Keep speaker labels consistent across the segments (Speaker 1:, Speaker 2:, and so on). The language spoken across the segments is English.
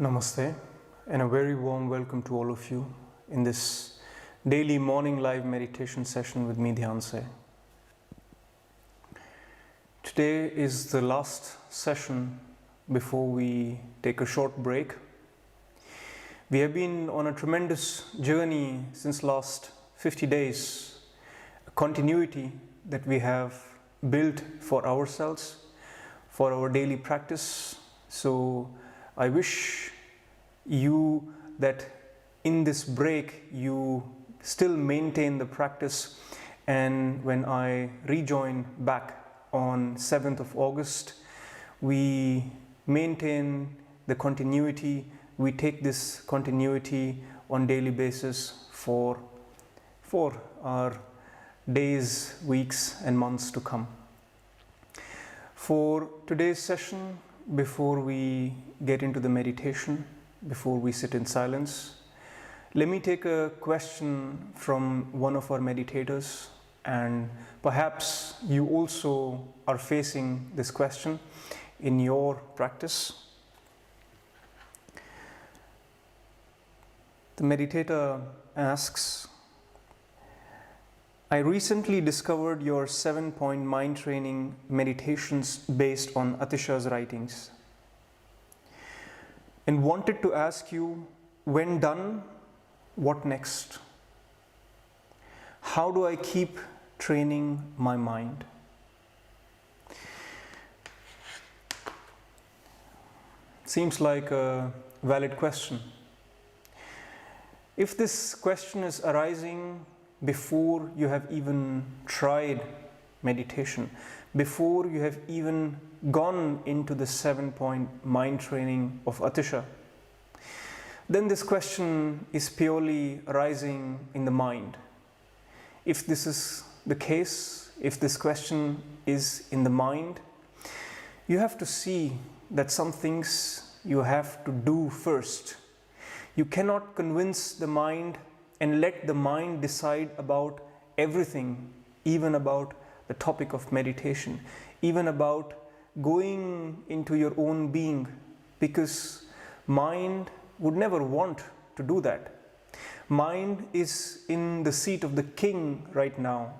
Speaker 1: Namaste and a very warm welcome to all of you in this daily morning live meditation session with me, Dhyanse. Today is the last session before we take a short break. We have been on a tremendous journey since last 50 days, a continuity that we have built for ourselves, for our daily practice. So I wish you that in this break you still maintain the practice, and when I rejoin back on 7th of August, we maintain the continuity. We take this continuity on daily basis for our days, weeks and months to come. For today's session, before we get into the meditation, before we sit in silence, let me take a question from one of our meditators, and perhaps you also are facing this question in your practice. The meditator asks, I recently discovered your 7-point mind training meditations based on Atisha's writings and wanted to ask you, when done, what next? How do I keep training my mind? Seems like a valid question. If this question is arising before you have even tried meditation, before you have even gone into the 7-point mind training of Atisha, then this question is purely arising in the mind. If this is the case, if this question is in the mind, you have to see that some things you have to do first. You cannot convince the mind and let the mind decide about everything, even about the topic of meditation, even about going into your own being, because mind would never want to do that. Mind is in the seat of the king right now.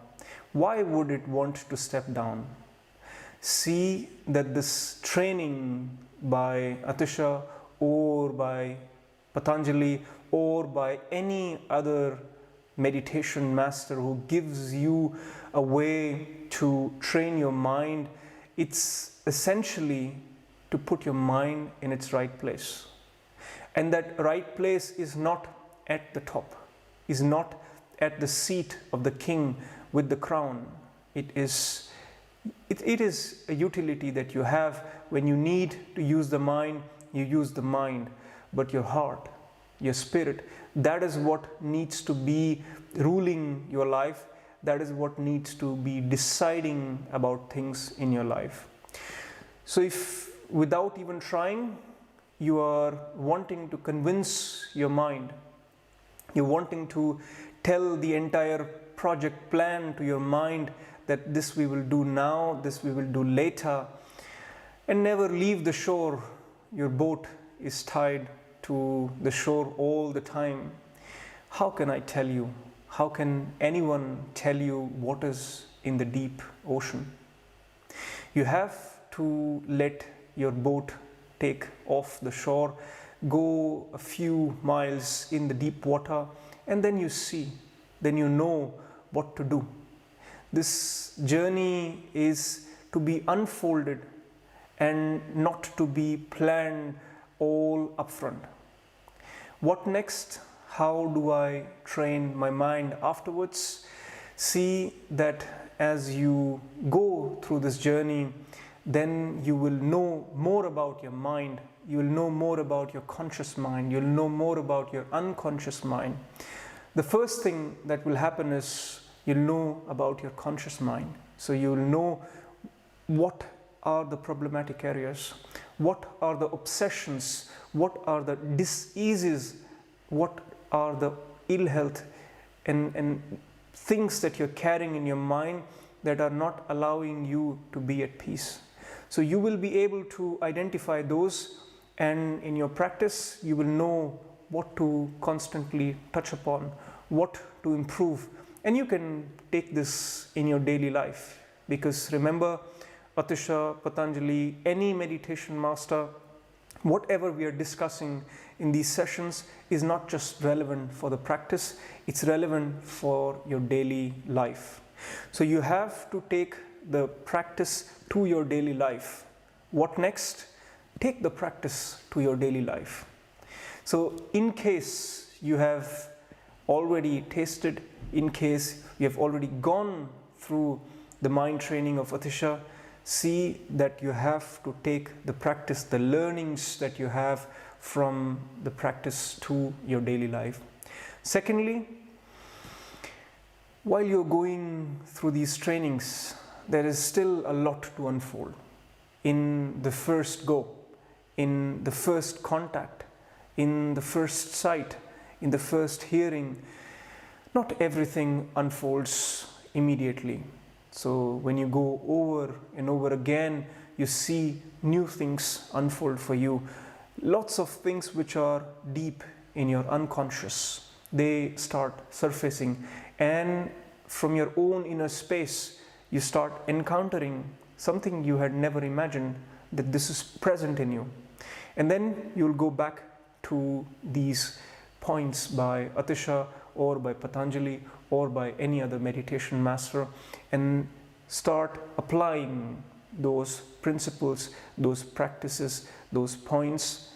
Speaker 1: Why would it want to step down? See that this training by Atisha or by Patanjali or by any other meditation master who gives you a way to train your mind, it's essentially to put your mind in its right place. And that right place is not at the top, is not at the seat of the king with the crown. It is a utility that you have. When you need to use the mind, you use the mind, but your heart, your spirit, that is what needs to be ruling your life. That is what needs to be deciding about things in your life. So if without even trying, you are wanting to convince your mind, you're wanting to tell the entire project plan to your mind that this we will do now, this we will do later, and never leave the shore. Your boat is tied to the shore all the time. How can I tell you? How can anyone tell you what is in the deep ocean? You have to let your boat take off the shore, go a few miles in the deep water, and then you see, then you know what to do. This journey is to be unfolded and not to be planned all upfront. What next? How do I train my mind afterwards? See that as you go through this journey, then you will know more about your mind. You will know more about your conscious mind. You'll know more about your unconscious mind. The first thing that will happen is you'll know about your conscious mind. So you will know what are the problematic areas, what are the obsessions, what are the diseases, what are the ill health and things that you're carrying in your mind that are not allowing you to be at peace. So you will be able to identify those and in your practice you will know what to constantly touch upon, what to improve, and you can take this in your daily life. Because remember, Atisha, Patanjali, any meditation master, whatever we are discussing in these sessions is not just relevant for the practice, it's relevant for your daily life. So you have to take the practice to your daily life. What next? Take the practice to your daily life. So in case you have already tasted, in case you have already gone through the mind training of Atisha, see that you have to take the practice, the learnings that you have from the practice to your daily life. Secondly, while you're going through these trainings, there is still a lot to unfold. In the first go, in the first contact, in the first sight, in the first hearing, not everything unfolds immediately. So when you go over and over again, you see new things unfold for you. Lots of things which are deep in your unconscious, they start surfacing, and from your own inner space, you start encountering something you had never imagined that this is present in you. And then you'll go back to these points by Atisha or by Patanjali or by any other meditation master and start applying those principles, those practices, those points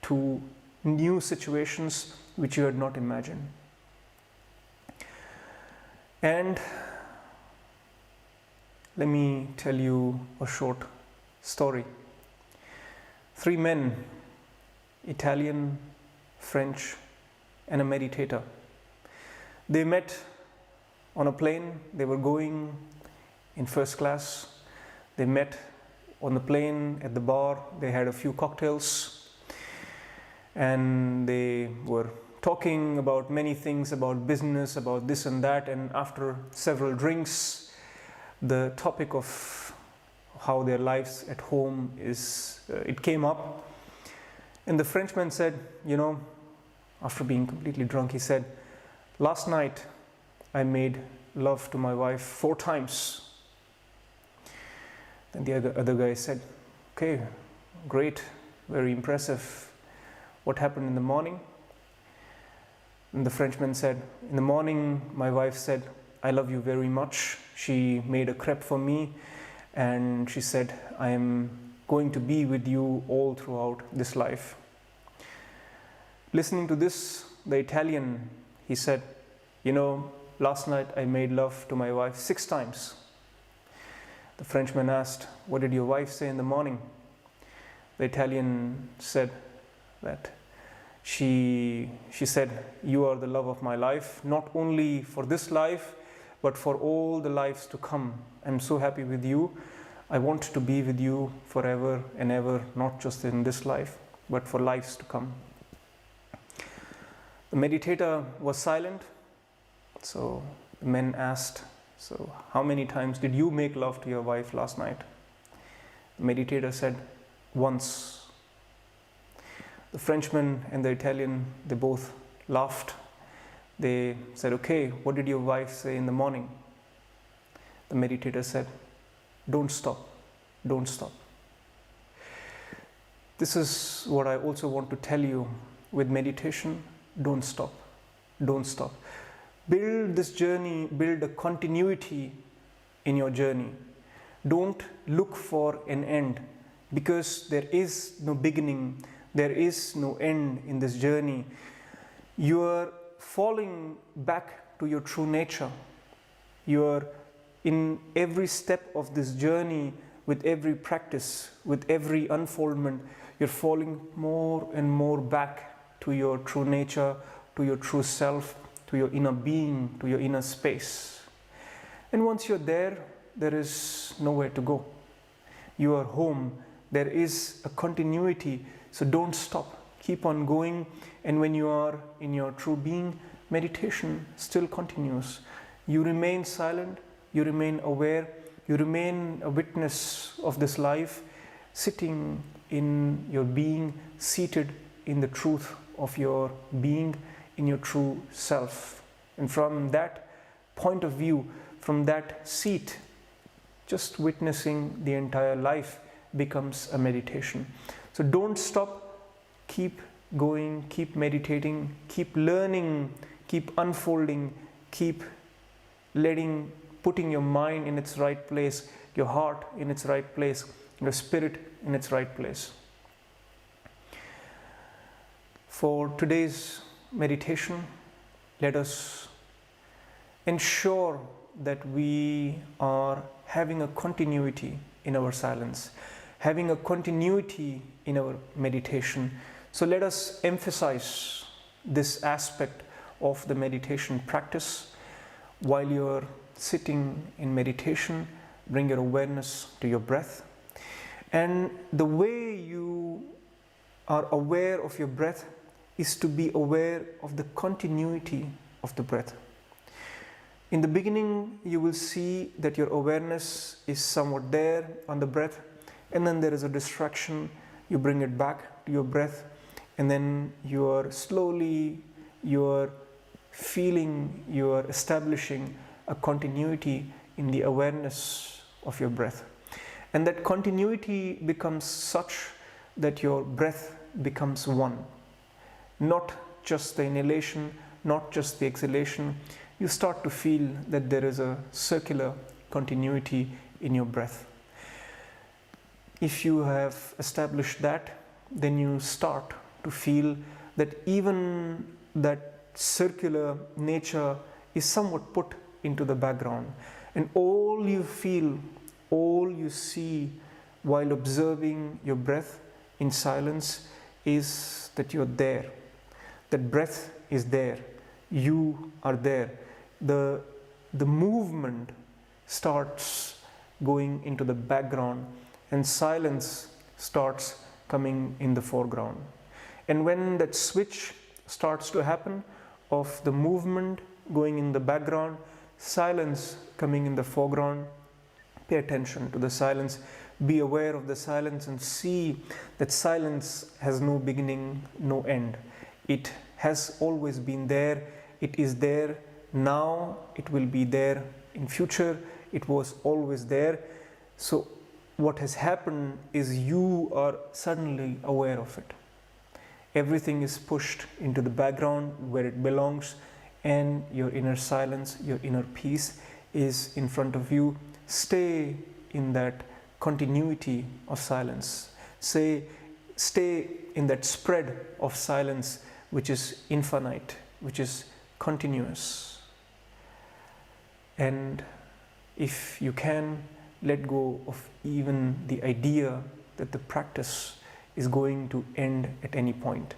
Speaker 1: to new situations which you had not imagined. And let me tell you a short story. 3 men, Italian, French, and a meditator. They met on a plane. They were going in first class. They met on the plane at the bar. They had a few cocktails and they were talking about many things, about business, about this and that, and after several drinks, the topic of how their lives at home is, it came up. And the Frenchman said, you know, after being completely drunk, he said, last night I made love to my wife 4 times. Then the other guy said, okay, great, very impressive. What happened in the morning? And the Frenchman said, in the morning my wife said, I love you very much. She made a crepe for me and she said, I am going to be with you all throughout this life. Listening to this, the Italian, he said, you know, last night I made love to my wife 6 times. The Frenchman asked, what did your wife say in the morning? The Italian said that she said, you are the love of my life, not only for this life, but for all the lives to come. I'm so happy with you. I want to be with you forever and ever, not just in this life, but for lives to come. The meditator was silent. So the men asked, so how many times did you make love to your wife last night? The meditator said, once. The Frenchman and the Italian, they both laughed. They said, okay, what did your wife say in the morning? The meditator said, don't stop, don't stop. This is what I also want to tell you with meditation, don't stop, don't stop. Build this journey, build a continuity in your journey. Don't look for an end, because there is no beginning, there is no end in this journey. You are falling back to your true nature. You are in every step of this journey, with every practice, with every unfoldment, you're falling more and more back to your true nature, to your true self, to your inner being, to your inner space. And once you're there, there is nowhere to go. You are home. There is a continuity. So don't stop. Keep on going. And when you are in your true being, meditation still continues. You remain silent. You remain aware. You remain a witness of this life. sitting in your being, seated in the truth of your being, in your true self. And from that point of view, from that seat, just witnessing the entire life becomes a meditation. So don't stop, keep going, keep meditating, keep learning, keep unfolding, keep putting your mind in its right place, your heart in its right place, your spirit in its right place. For today's meditation, let us ensure that we are having a continuity in our silence, having a continuity in our meditation. So let us emphasize this aspect of the meditation practice. While you're sitting in meditation, bring your awareness to your breath. And the way you are aware of your breath is to be aware of the continuity of the breath. In the beginning, you will see that your awareness is somewhat there on the breath, and then there is a distraction. You bring it back to your breath, and then you are establishing a continuity in the awareness of your breath. And that continuity becomes such that your breath becomes one. Not just the inhalation, not just the exhalation. You start to feel that there is a circular continuity in your breath. If you have established that, then you start to feel that even that circular nature is somewhat put into the background. And all you feel, all you see while observing your breath in silence is that you're there. That breath is there. You are there. The movement starts going into the background and silence starts coming in the foreground. And when that switch starts to happen of the movement going in the background, silence coming in the foreground, pay attention to the silence, be aware of the silence and see that silence has no beginning, no end. It has always been there, it is there now, it will be there in future, it was always there. So what has happened is you are suddenly aware of it. Everything is pushed into the background where it belongs, and your inner silence, your inner peace is in front of you. Stay in that continuity of silence. Stay in that spread of silence which is infinite, which is continuous. And if you can, let go of even the idea that the practice is going to end at any point.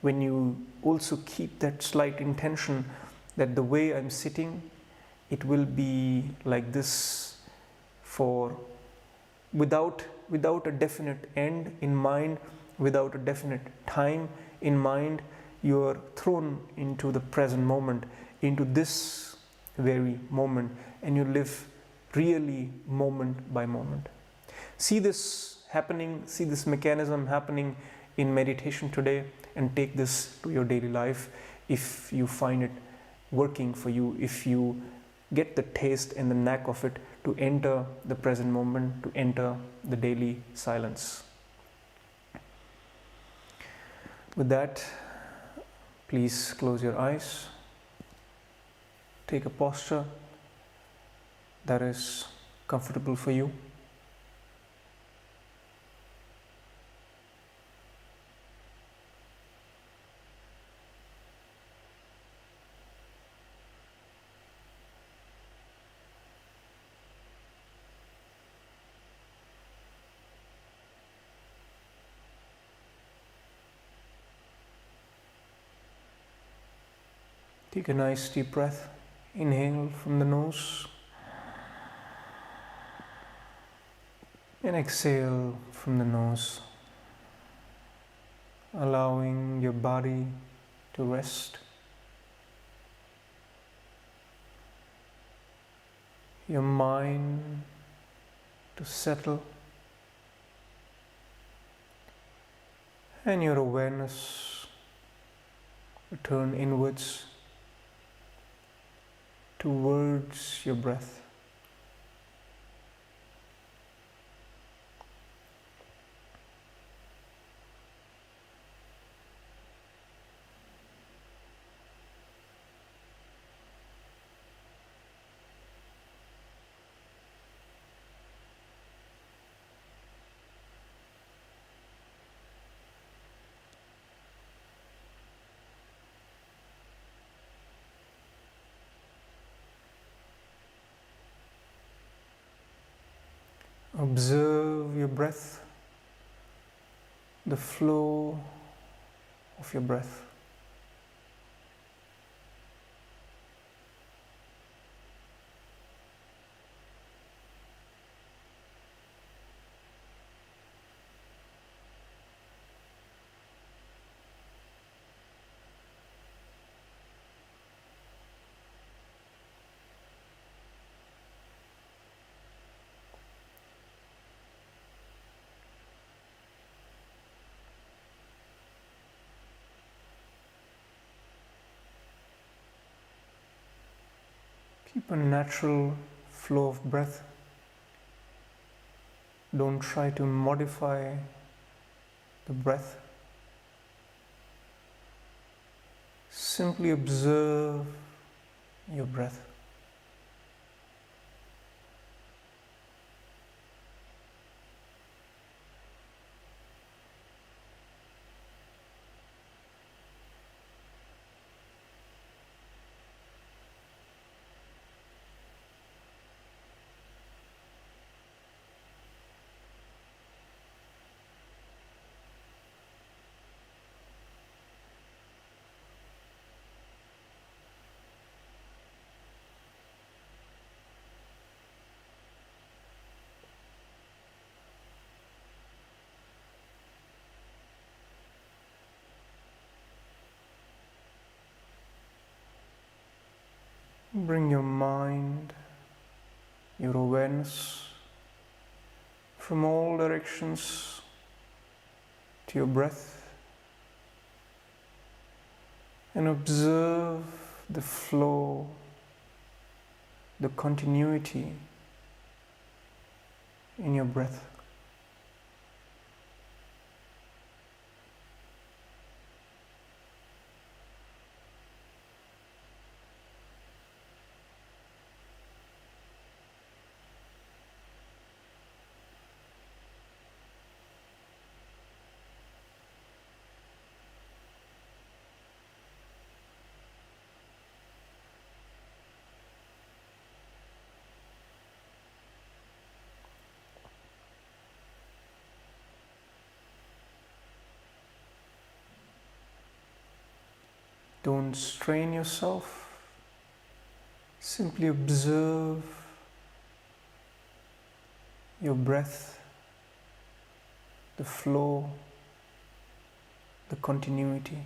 Speaker 1: When you also keep that slight intention that the way I'm sitting, it will be like this without a definite end in mind, without a definite time in mind, you are thrown into the present moment, into this very moment, and you live really moment by moment. See this happening, see this mechanism happening in meditation today, and take this to your daily life if you find it working for you, if you get the taste and the knack of it to enter the present moment, to enter the daily silence. With that, please close your eyes. Take a posture that is comfortable for you. Take a nice deep breath. Inhale from the nose and exhale from the nose, allowing your body to rest, your mind to settle, and your awareness return inwards towards your breath. Observe your breath, the flow of your breath. Keep a natural flow of breath. Don't try to modify the breath. Simply observe your breath. Bring your mind, your awareness from all directions to your breath and observe the flow, the continuity in your breath. Don't strain yourself. Simply observe your breath, the flow, the continuity.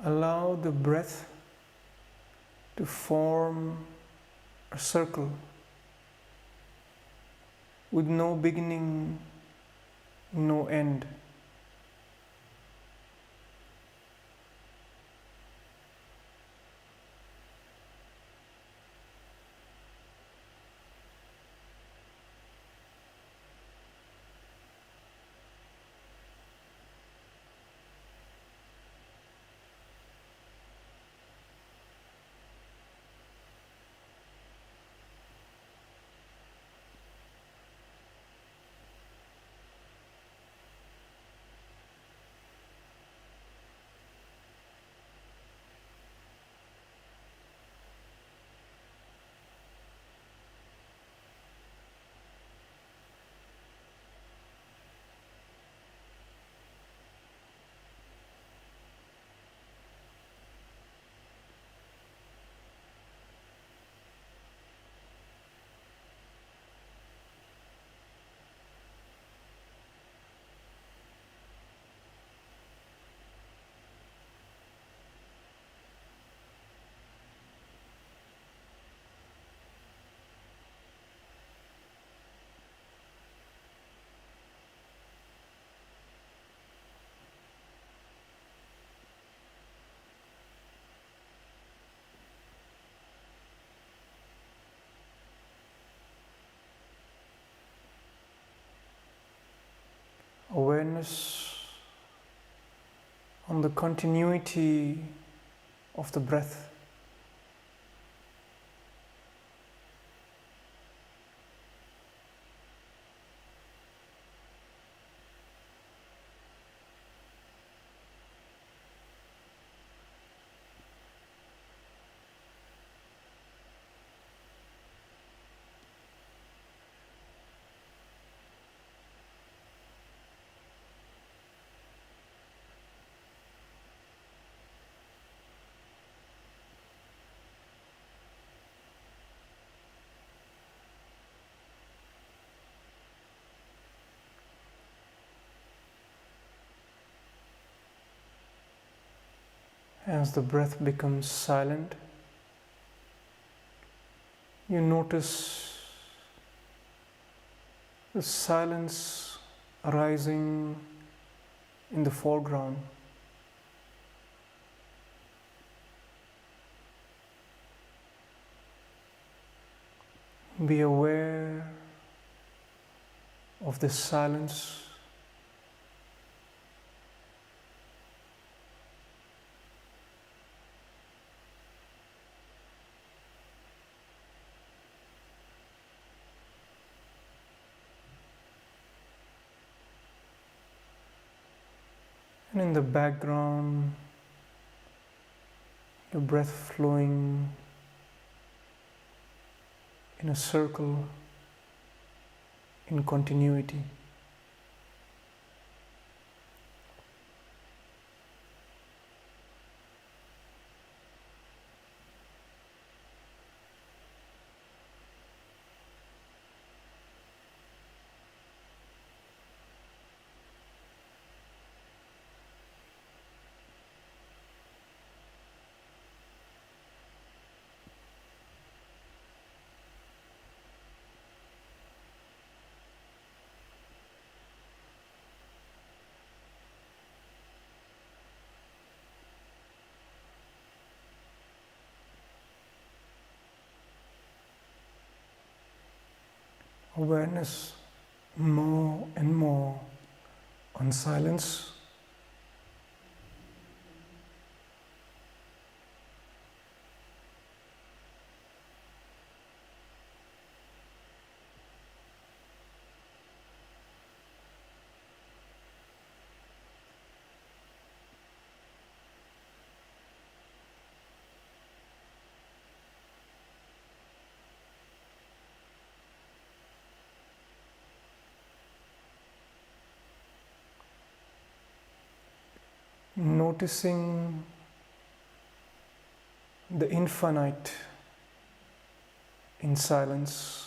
Speaker 1: Allow the breath to form a circle with no beginning, no end. on the continuity of the breath. As the breath becomes silent, you notice the silence arising in the foreground. Be aware of this silence. And in the background, your breath flowing in a circle in continuity. Awareness more and more on silence. Noticing the infinite in silence.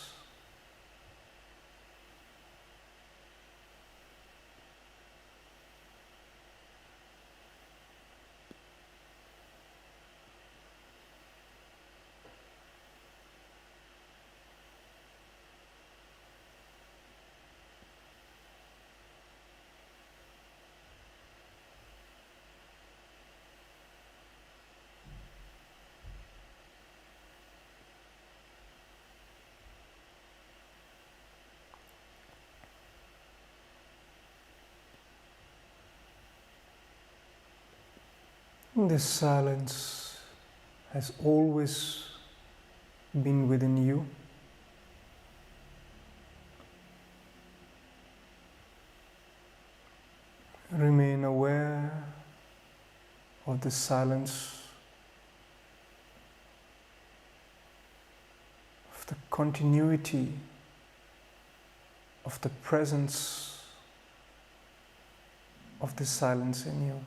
Speaker 1: This silence has always been within you. Remain aware of the silence, of the continuity, of the presence of the silence in you.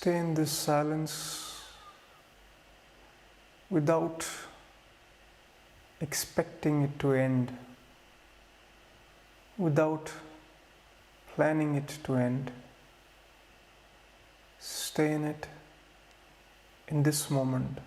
Speaker 1: Stay in this silence without expecting it to end, without planning it to end. Stay in it in this moment.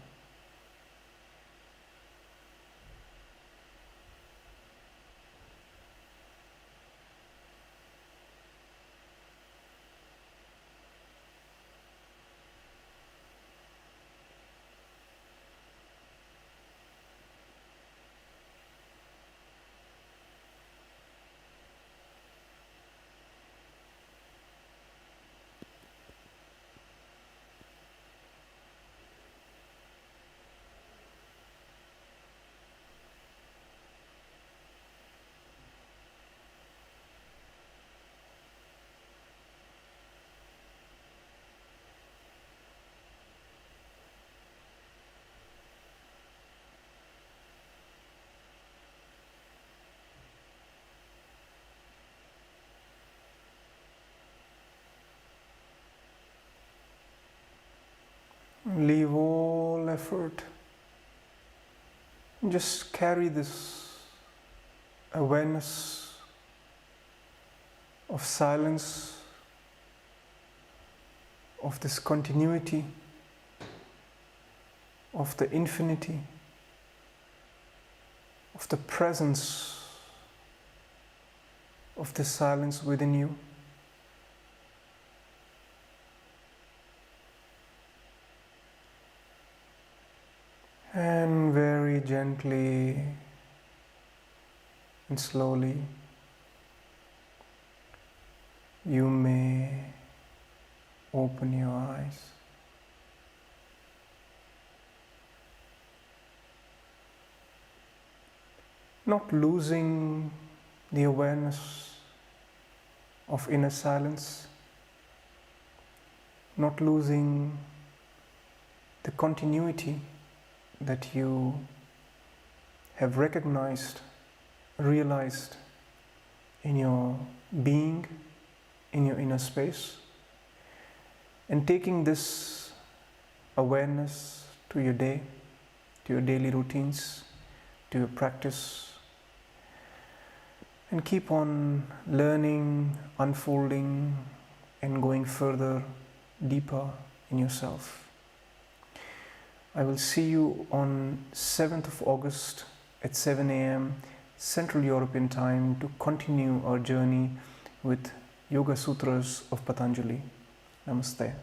Speaker 1: Leave all effort. Just carry this awareness of silence, of this continuity, of the infinity, of the presence of the silence within you. And very gently and slowly, you may open your eyes. Not losing the awareness of inner silence, not losing the continuity that you have recognized, realized in your being, in your inner space, and taking this awareness to your day, to your daily routines, to your practice, and keep on learning, unfolding, and going further, deeper in yourself. I will see you on 7th of August at 7 a.m. Central European Time to continue our journey with Yoga Sutras of Patanjali. Namaste.